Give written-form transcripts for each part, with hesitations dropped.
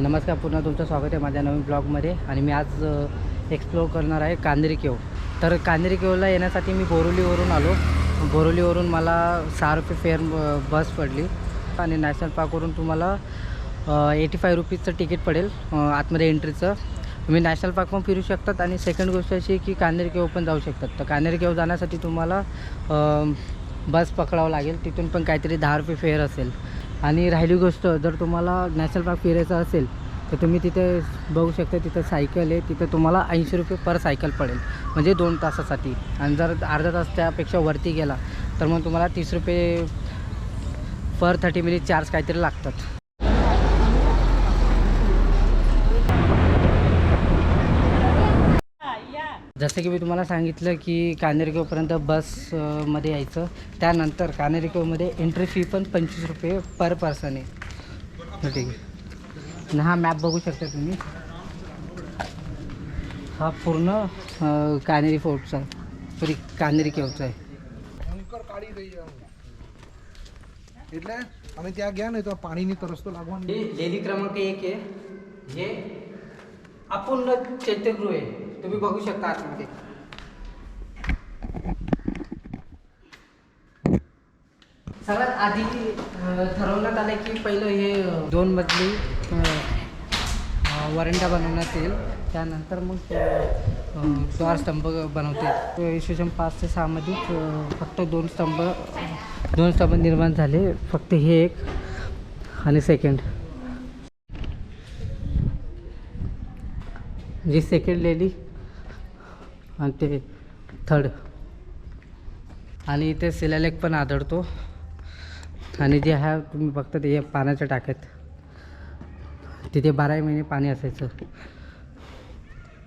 नमस्कार, पुन्हा तुमचं स्वागत आहे माझ्या नवीन ब्लॉगमध्ये. आणि मी आज एक्सप्लोर करणार आहे कांदेरी केव. तर कांदेरी केवला येण्यासाठी मी बोरिवलीवरून आलो. बोरिवलीवरून मला 6 रुपये फेअर बस पडली आणि नॅशनल पार्कवरून तुम्हाला 85 रुपीजचं तिकीट पडेल आतमध्ये एंट्रीचं. तुम्ही नॅशनल पार्क पण फिरू शकतात आणि सेकंड गोष्ट अशी की कांदेरी केव पण जाऊ शकतात. तर कांदेरी केव जाण्यासाठी तुम्हाला बस पकडावं लागेल, तिथून पण काहीतरी 10 रुपये फेअर असेल. आणि राहिली गोष्ट, जर तुम्हाला नॅशनल पार्क फिरायचं असेल तर तुम्ही तिथे बघू शकता, तिथं सायकल आहे. तिथं तुम्हाला 80 रुपये पर सायकल पडेल, म्हणजे 2 तासासाठी. आणि जर अर्धा तास त्यापेक्षा वरती गेला तर मग तुम्हाला 30 रुपये पर 30 मिनिट चार्ज काहीतरी लागतात. जसं की मी तुम्हाला सांगितलं की कांदेरी केवपर्यंत बसमध्ये यायचं. त्यानंतर कांदेरी केवमध्ये एंट्री फी पण 25 रुपये पर पर्सन आहे. ठीक आहे. आणि हा मॅप बघू शकता तुम्ही, हा पूर्ण कांदेरी फोर्टचा आहे, सॉरी कांदेरी केवचा आहे. એટલે અમે ત્યાં ગયા ને તો પાણીની તરસ તો લાગવાની. हे लेणी क्रमांक 1 आहे. हे अपूर्ण चैत्यगृह आहे, तुम्ही बघू शकता आतमध्ये. सगळ्यात आधी ठरवण्यात आलं की पहिलं हे 2 मजली वरंडा बनवण्यात येईल. त्यानंतर मग द्वार स्तंभ बनवते. इसवी सन 5 ते 6 मध्ये फक्त 2 स्तंभ निर्माण झाले, फक्त हे एक आणि सेकंड. जी सेकंड लेणी आणि ते थर्ड. आणि इथे शिलालेख पण आढळतो. आणि जे हा तुम्ही बघता ते पाण्याच्या टाक्यात, तिथे 12 महिने पाणी असायचं.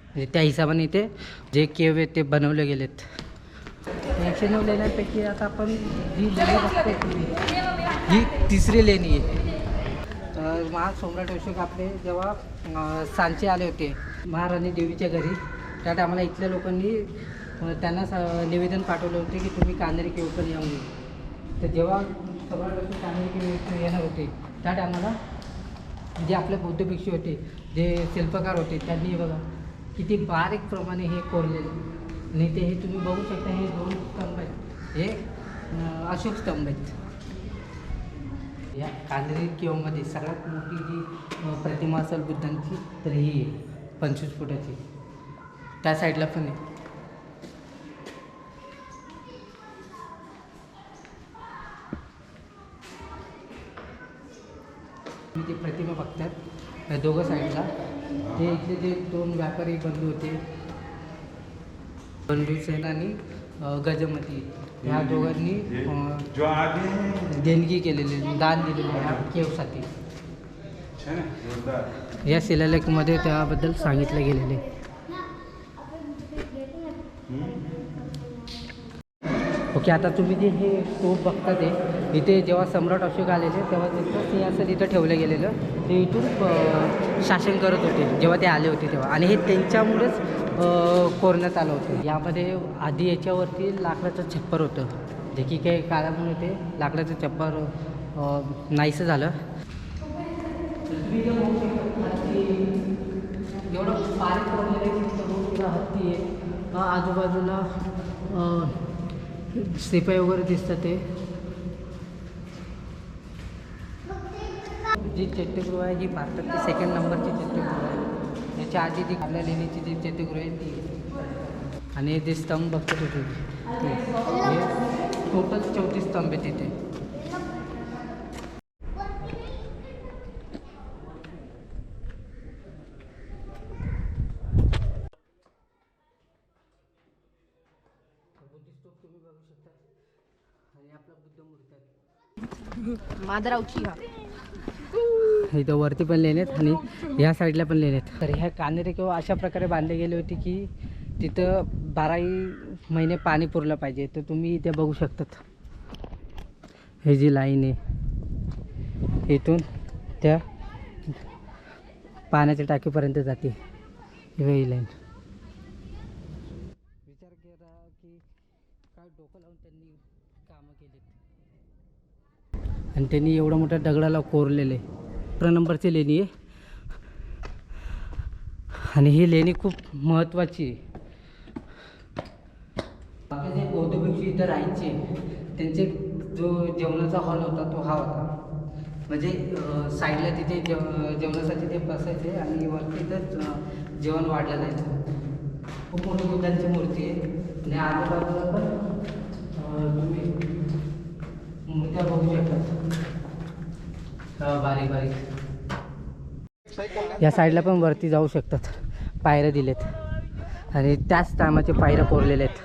म्हणजे त्या हिशोबाने इथे जे केव आहेत ते बनवले गेलेत. 109 लेण्यांपैकी आता आपण जी लेणी बघतो ही 3री लेणी आहे. महान सम्राट अशोक आपले जेव्हा सांची आले होते महाराणी देवीच्या घरी, त्या टायमाला इथल्या लोकांनी त्यांना निवेदन पाठवले होते की तुम्ही कांदेरी केव पण या म्हणून. तर जेव्हा सम्राट अशोक कांदेरी केव येणार होते त्या टायमाला जे आपले बौद्ध भिक्षू होते, जे शिल्पकार होते, त्यांनी बघा किती बारीक प्रमाणे हे कोरलेले. आणि ते हे तुम्ही बघू शकता, हे 2 स्तंभ आहेत, हे अशोक स्तंभ आहेत. या कांदेरी केवमध्ये सगळ्यात मोठी जी प्रतिमा असेल बुद्धांची तर ही आहे 25 फुटाची. त्या साईडला पण आहे. तुम्ही ती प्रतिमा बघतात या दोघं साईडला. हे इथले जे 2 व्यापारी बंधू होते, बंधू सेन आणि गजमती, ह्या दोघांनी देणगी केलेली, दान दिलेलं ह्या केवसाठी. या शिलालेखमध्ये त्याबद्दल सांगितलं गेलेले. ओके, आता तुम्ही जे हे तोफ बघता ते इथे जेव्हा सम्राट अशोक आलेले तेव्हा त्यांचं सिंहासन इथं ठेवलं गेलेलं. ते इथून शासन करत होते जेव्हा ते आले होते तेव्हा, आणि हे त्यांच्यामुळेच कोरण्यात आलं होतं. यामध्ये आधी याच्यावरती लाकडाचं छप्पर होतं, जे की काही काळामुळे ते लाकडाचं छप्पर नाहीसं झालं. तुम्ही जे बघू शकता एवढं बारीक कोरलेलं हत्ती आहे. आजूबाजूला शिपाई वगैरे दिसतात. ते जी चैत्यगृह आहे ही भारतातली 2nd नंबरची चैत्यगृह आहे. याच्या आधी ती आपल्या लेणीची जी चैत्यगृह आहे ती. आणि जे स्तंभ बघतात होते ते हे टोटल 34 स्तंभ आहेत तिथे. तुम्ही बघू शकता. आणि आपला बुद्ध मूर्ती माधवरावची इथं वरती पण लेण्यात आणि ह्या साईडला पण लेण्यात. तर ह्या कांदेरी केव अशा प्रकारे बांधले गेले होते की तिथं 12 महिने पाणी पुरलं पाहिजे. तर तुम्ही इथे बघू शकतात, हे जी लाईन आहे इथून त्या पाण्याच्या टाकीपर्यंत जाते, ही लाईन. विचार करा की काय डोकं लावून त्यांनी कामं केलीत. आणि त्यांनी एवढा मोठ्या दगडाला कोरलेले. 15 नंबरची लेणी आहे. आणि ही लेणी खूप महत्त्वाची आहे. आपले जे बौद्ध भिक्षू इथं राहायचे त्यांचे जो जेवणाचा हॉल होता तो हा होता. म्हणजे साईडला तिथे जेवणासाठी ते बसायचे आणि वरती तिथंच जेवण वाढलं जायचं. खूप मोठी बुद्धांची मूर्ती आहे आणि आजूबाजूला पण तुम्ही मूर्त्या बघू शकता बारीक बारीक. या साईडला पण वरती जाऊ शकतात. पायऱ्या दिलेत आणि त्याच टायमाचे पायऱ्या कोरलेल्या आहेत.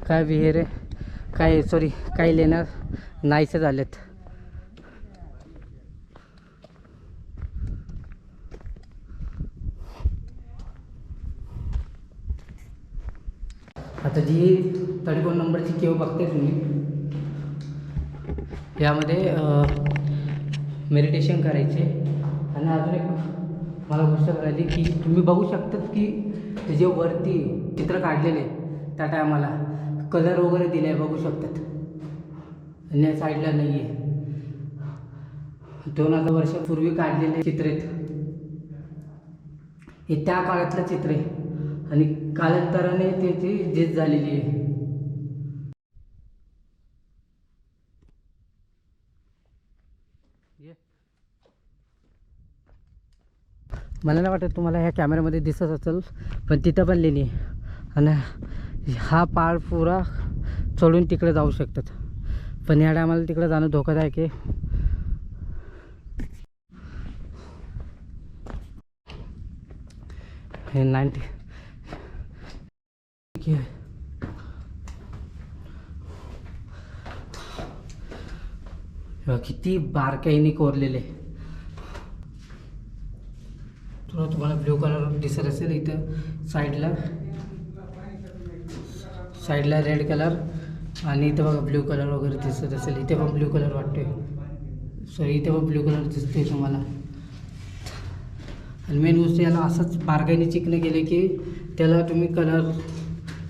काय विहीर काय सॉरी काही लेणार नाहीसे झालेत. आता जी 34 नंबरची केव बघते तुम्ही, यामध्ये मेडिटेशन करायचे. आणि अजून एक मला गोष्ट कळाली की तुम्ही बघू शकतात की जे वरती चित्र काढलेले त्या टायमाला कलर वगैरे दिले आहे बघू शकतात. आणि या साईडला नाही आहे. 2000 वर्षापूर्वी काढलेले चित्र आहेत. हे त्या काळातलं चित्र आहे आणि कालांतराने त्याची झीज झालेली आहे. मला नाही वाटत तुम्हाला ह्या कॅमेऱ्यामध्ये दिसत असेल, पण तिथं पण लेणी आहे. आणि हा पाळ पुरा चढून तिकडे जाऊ शकतात. पण या टायमाला तिकडे जाणं धोकादायक आहे. हे 90 किती बारकाईने कोरलेले. तुम्हाला ब्ल्यू कलर दिसत असेल इथं साईडला रेड कलर आणि इथं बघा ब्ल्यू कलर वगैरे दिसत असेल. इथे पण ब्ल्यू कलर वाटतोय. सॉरी इथे पण ब्ल्यू कलर दिसतोय तुम्हाला. आणि मेन गोष्ट याला असंच बारकाईने चिकणे केले की त्याला तुम्ही कलर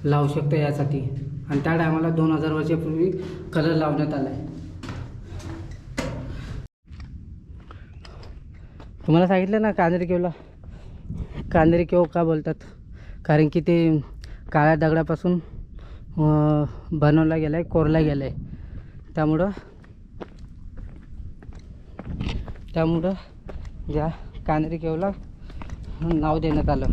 लावू शकता यासाठी. आणि त्या टायमाला 2000 वर्षापूर्वी कलर लावण्यात आला आहे. तुम्हाला सांगितलं ना कांदेरी केव का बोलतात, कारण की ते काळ्या दगडापासून बनवला गेला आहे, कोरला गेला आहे. त्यामुळं या कांदेरी केवला नाव देण्यात आलं.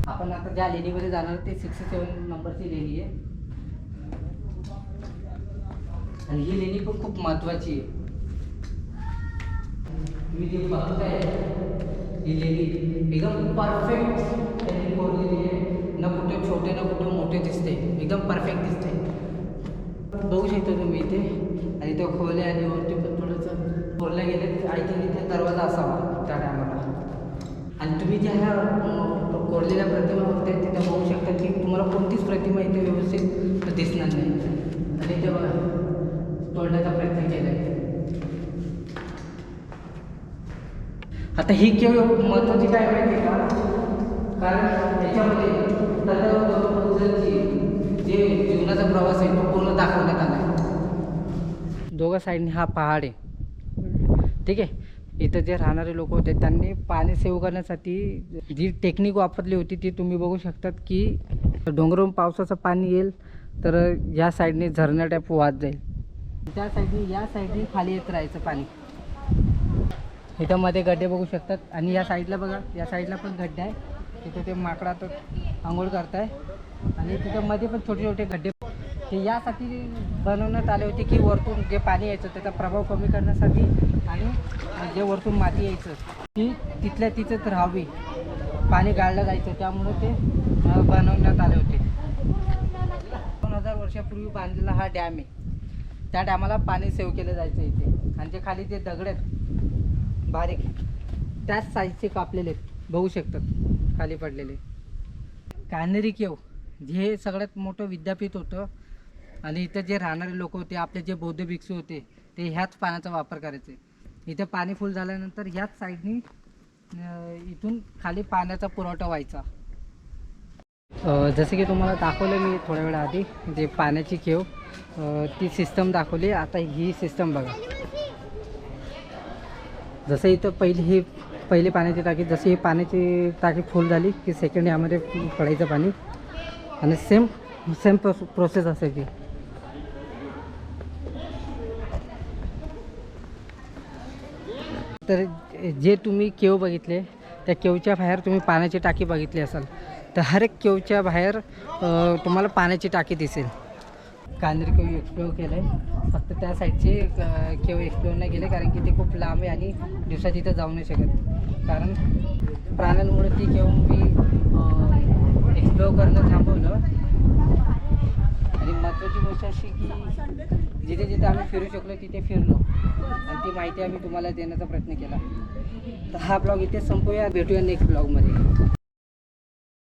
आपण आता ज्या लेणीमध्ये जाणार ते 67 नंबरची लेणी आहे. आणि ही लेणी पण खूप महत्त्वाची आहे. तुम्ही जे बघताय ही लेणी एकदम परफेक्ट त्यांनी कोरलेली आहे. ना कुठे छोटे ना कुठे मोठे दिसते, एकदम परफेक्ट दिसते. बघू शकता तुम्ही इथे. आणि ते खोले आणि वरती पण थोडंसं कोरले गेले. आय थिंक इथे दरवाजा असावा त्या टायमाला. आणि तुम्ही ज्या ह्या कोरलेल्या प्रतिमा बघताय तिथे बघू शकता की तुम्हाला कोणतीच प्रतिमा इथे व्यवस्थित दिसणार नाही. आणि ते बघा तोडण्याचा प्रयत्न केला आहे. आता ही केव महत्त्वाची काय माहिती आहे का, कारण त्याच्यामध्ये जे जीवनाचा प्रवास आहे तो पूर्ण दाखवण्यात आला आहे. दोघं साईडने हा पहाड आहे. ठीक आहे. इथं जे राहणारे लोक होते त्यांनी पाणी सेव्ह करण्यासाठी जी टेक्निक वापरली होती ती तुम्ही बघू शकतात की डोंगरावरून पावसाचं पाणी येईल तर या साईडने झरण्या टाईप वाहत जाईल. त्या साईडने या साईडने खाली येत राहायचं पाणी. इथं मध्ये गड्डे बघू शकतात. आणि या साईडला बघा, या साईडला पण गड्डे आहे. तिथे ते माकडा तर आंघोळ करताय. आणि तिथं मध्ये पण छोटे छोटे गड्डे ते यासाठी बनवण्यात आले होते की वरतून जे पाणी यायचं त्याचा प्रभाव कमी करण्यासाठी आणि जे वरतून माती यायचं ती तिथल्या तिथंच राहावी, पाणी गाळलं जायचं, त्यामुळे ते बनवण्यात आले होते. 2000 वर्षापूर्वी बांधलेला हा डॅम आहे. त्या डॅमाला पाणी सेव्ह केलं जायचं इथे. आणि जे खाली जे दगड आहेत बारीक त्याच साईजचे कापलेले आहेत बघू शकतात खाली पडलेले. कान्हेरी केव हे सगळ्यात मोठं विद्यापीठ होतं. आणि इथं जे राहणारे लोक होते, आपले जे बौद्ध भिक्षू होते, ते ह्याच पाण्याचा वापर करायचे. इथे पाणी फुल झाल्यानंतर ह्याच साईडनी इथून खाली पाण्याचा पुरवठा व्हायचा. जसं की तुम्हाला दाखवलं मी थोड्या वेळा आधी जे पाण्याची केव ती सिस्टम दाखवली. आता ही सिस्टम बघा. जसं इथं पहिली पाण्याची टाकी, जशी ही पाण्याची टाकी फुल झाली की सेकंड यामध्ये पडायचं पाणी आणि सेम प्रोसेस असायची. तर जे तुम्ही केव बघितले त्या केवच्या बाहेर तुम्ही पाण्याची टाकी बघितली असाल तर हर एक केवच्या बाहेर तुम्हाला पाण्याची टाकी दिसेल. कांदरी केव एक्सप्लोअर केलं आहे, फक्त त्या साईडचे केव एक्सप्लोअर नाही केले कारण की ते खूप लांब आहे आणि दिवसा तिथं जाऊ नाही शकत. कारण प्राण्यांमुळे ती केव मी एक्सप्लोअर करणं थांबवलं. आणि महत्त्वाची गोष्ट अशी की जिथे जिथे आम्ही फिरू शकलो तिथे फिरलो आणि ती माहिती आम्ही तुम्हाला देण्याचा प्रयत्न केला. तर हा ब्लॉग इथे संपूया, भेटूया नेक्स्ट ब्लॉगमध्ये.